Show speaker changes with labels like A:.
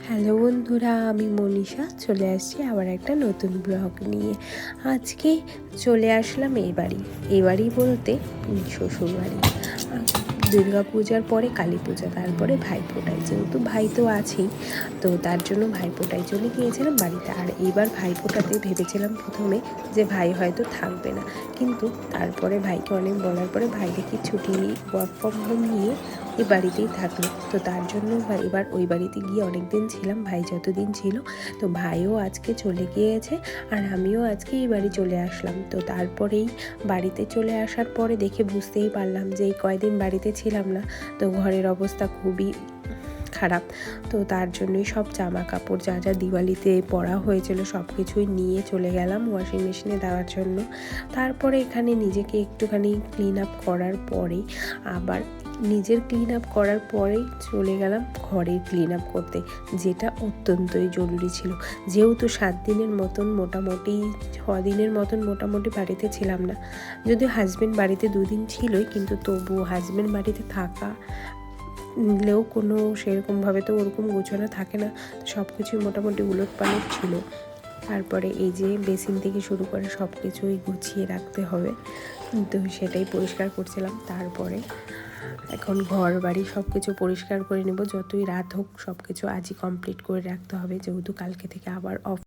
A: Hello বন্ধুরা, আমি মনীষা চলে আসছি আবার একটা নতুন ব্লগ নিয়ে। আজকে চলে আসলাম এই বাড়ি বলতে শ্বশুরবাড়ি। দুর্গা পূজার পরে কালী পূজা, তারপরে ভাইফোঁটায়, যেহেতু ভাই তো আছেই, তো তার জন্য ভাইফোঁটায় চলে গিয়েছিলাম বাড়িতে। আর এইবার ভাইফোঁটাতে ভেবেছিলাম প্রথমে যে ভাই হয়তো থাকবে না, কিন্তু তারপরে ভাইকে অনেক বলার পরে ভাই দেখি ছুটি ওয়ার্ক ফ্রম হোম নিয়ে এই বাড়িতেই থাকলো। তো তার জন্য এবার ওই বাড়িতে গিয়ে অনেক দিন ছিলাম, ভাই যতদিন ছিল। তো ভাইও আজকে চলে গিয়েছে আর আমিও আজকে এই বাড়ি চলে আসলাম। তো তারপরেই বাড়িতে চলে আসার পরে দেখে বুঝতেই পারলাম যে এই কয়দিন বাড়িতে ছিলাম না, তো ঘরের অবস্থা খুবই খারাপ। তো তার জন্যই সব জামা কাপড় যা যা দিওয়ালিতে পরা হয়েছিল সব কিছুই নিয়ে চলে গেলাম ওয়াশিং মেশিনে দেওয়ার জন্য। তারপরে এখানে নিজেকে একটুখানি ক্লিন আপ করার পরে আবার নিজের ক্লিন আপ করার পরেই চলে গেলাম ঘরের ক্লিন আপ করতে, যেটা অত্যন্তই জরুরি ছিল। যেহেতু 7 দিনের মতন মোটামুটি 6 দিনের মতন মোটামুটি বাড়িতে ছিলাম না, যদিও হাজব্যান্ড বাড়িতে 2 দিন ছিলই, কিন্তু তবুও হাজব্যান্ড বাড়িতে থাকলেও কোনো সেরকমভাবে তো ওরকম গোছানো থাকে না, সব কিছুই মোটামুটি উলটপালট ছিল। তারপরে এই যে বেসিন থেকে শুরু করে সব কিছুই গুছিয়ে রাখতে হবে, তো সেটাই পরিষ্কার করছিলাম। তারপরে এখন ঘর বাড়ি সব কিছু পরিষ্কার করে নেব, যতই রাত হোক সব কিছু আজই কমপ্লিট করে রাখতে হবে, যেহেতু কালকে থেকে আবার অফ।